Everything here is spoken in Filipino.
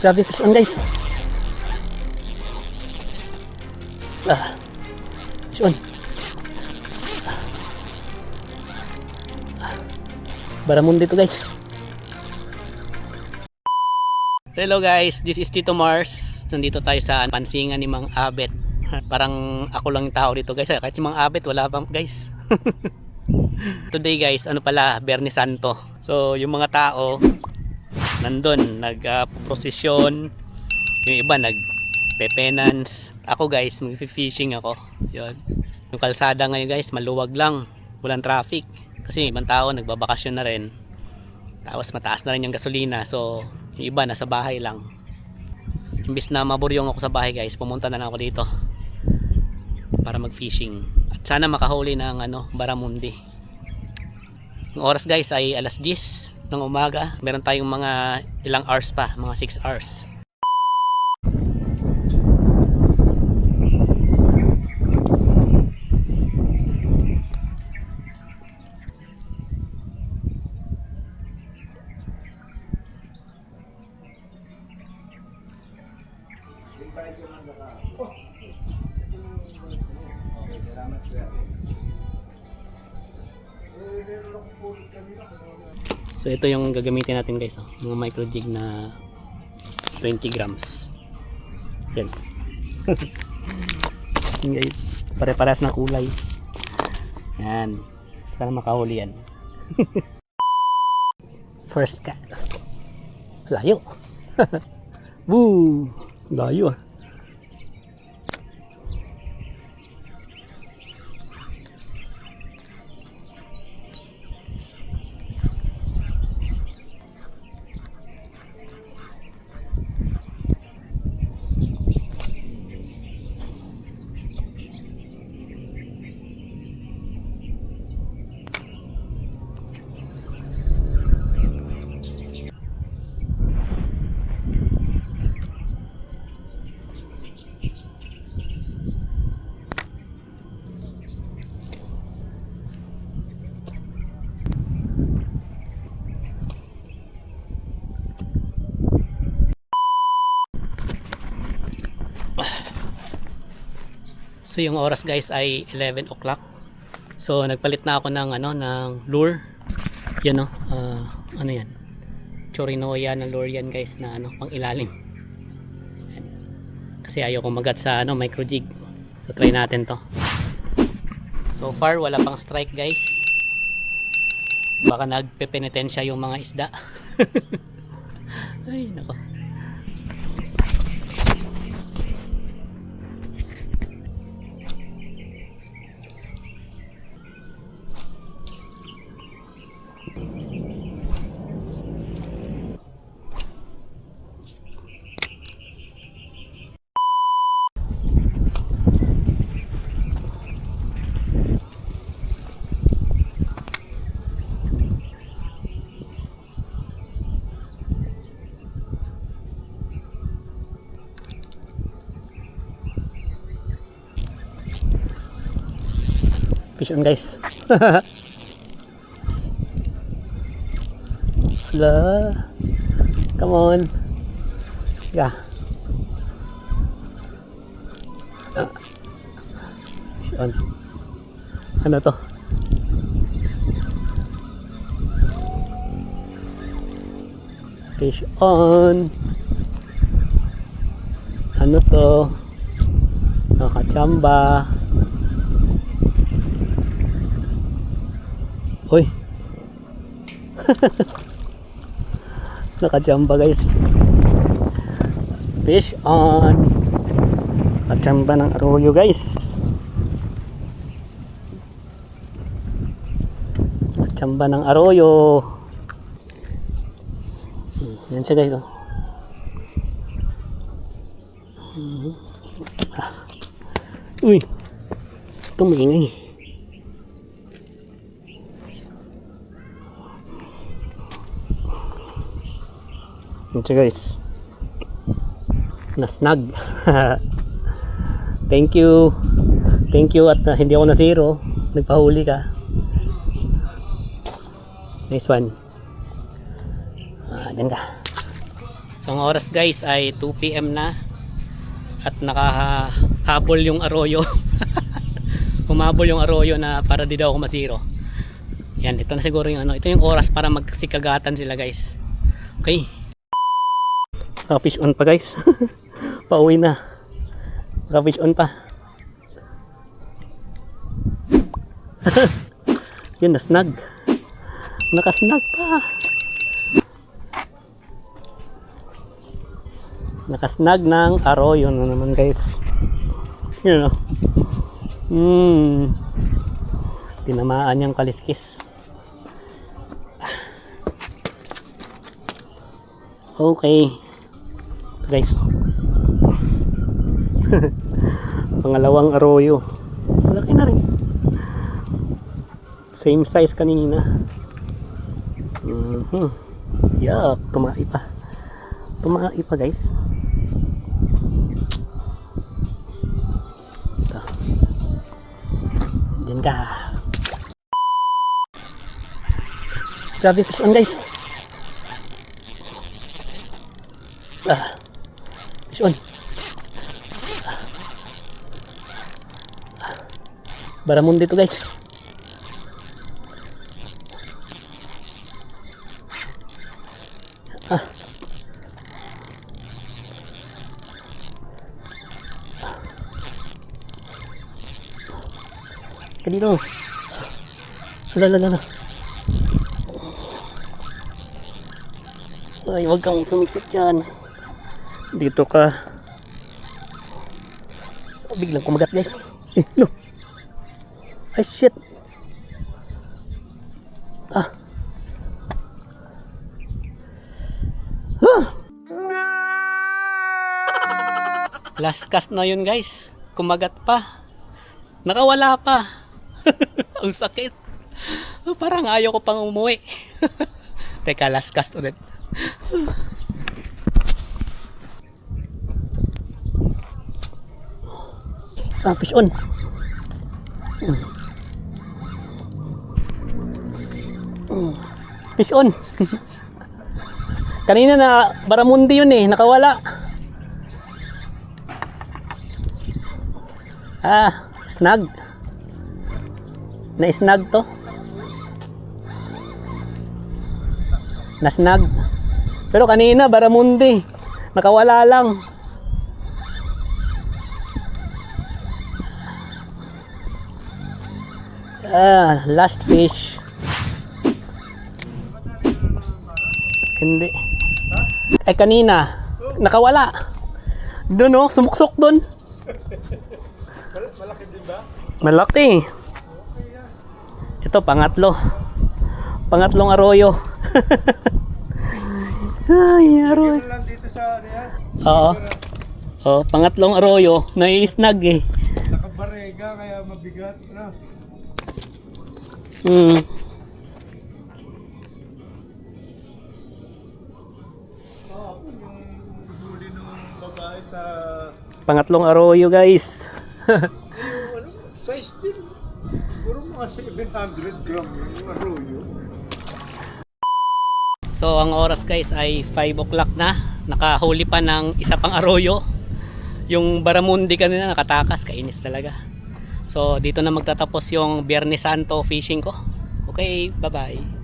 Grabe fish on guys. Fish on. Baramundi to guys. Hello guys, this is Tito Mars. Nandito tayo sa pansingan ni Mang Abet. Parang ako lang yung tao dito guys. Kahit si Mang Abet wala pa guys. Today guys, ano pala, Biyernes Santo. So yung mga tao nandun, nag-prosesyon. Yung iba nag-penance. Ako guys, mag-fishing ako. Yun. Yung kalsada ngayon guys, maluwag lang. Walang traffic. Kasi ibang tao nagbabakasyon na rin. Tapos mataas na rin yung gasolina. So yung iba nasa bahay lang. Imbis na maburyong ako sa bahay guys, pumunta na lang ako dito para mag-fishing. At sana makahuli ng baramundi. Yung oras guys ay alas 10 ng umaga. Meron tayong mga ilang hours pa, mga 6 hours. So ito yung gagamitin natin guys, mga micro jig na 20 grams. Yan. Yan guys, pare-paras na kulay. Yan. Sana makahuli yan. First cast. Layo. Woo! Layo ah. So yung oras guys ay 11 o'clock. So nagpalit na ako ng ng lure. Yan ano yan? Chorinoya na lure yan guys na pang ilalim. Yan. Kasi ayaw kong magat sa micro jig. So try natin to. So far wala pang strike guys. Baka nagpepenitensya yung mga isda. Ay nako. Fish on guys. Hello. Come on. Yeah. Fish on. Ano to? Fish on. Ano to? Nakachamba. Uy. Nakachamba guys. Fish on. Nakachamba ng arroyo guys. Nakachamba ng arroyo. Yan siya guys. Uy. Ito maingay. Ito guys, na-snag. Thank you at hindi ako na zero, nagpahuli ka. Nice one. Dyan ka. So ang oras guys ay 2 PM na at nakahabol yung arroyo. Humabol yung arroyo na para di daw ako masiro. Yan, ito na siguro yung ano, ito yung oras para magsikagatan sila guys. Okay. Fish on pa guys. Pauwi na. Fish on pa. Yun, nasnag. Nakasnag pa. Nakasnag ng arroyo na naman guys. Yun o. Tinamaan yung kaliskis. Okay. Ito guys. Pangalawang arroyo. Malaki na rin. Same size kanina. Yuck. Tumai pa. Tumai pa guys. Ito. Diyan ka. Grabe fish on guys. Fish on. Baramon dito guys. Dito. Lala. Ay, wag kang sumikip dyan. Dito ka. Biglang kumagat guys. No. Ay shit. Last cast na yun guys. Kumagat pa. Nakawala pa. Ang sakit. Parang ayaw ko pang umuwi. Teka, last cast ulit. Fish on. Fish on. Kanina na baramundi yun eh, nakawala. Snag. Na-snag to. Na-snag. Pero kanina baramundi. Nakawala lang. Last fish. Hindi. Ay kanina nakawala. Doon oh, sumuksok doon. Malaki din ba? Malaki. Ito pangatlo. Pangatlong arroyo. Ay, arroyo. Dito lang dito sa area. Oo. Oh, pangatlong arroyo, nai-snag eh. Nakabarega kaya mabigat, ano? Yung huli ng babae sa pangatlong arroyo, guys. Size din. Puro mga 700 gram yung arroyo. So ang oras guys ay 5 o'clock na. Nakahuli pa ng isa pang arroyo. Yung baramundi kanina nakatakas, kainis talaga. So dito na magtatapos yung Biyernes Santo fishing ko. Okay, bye bye.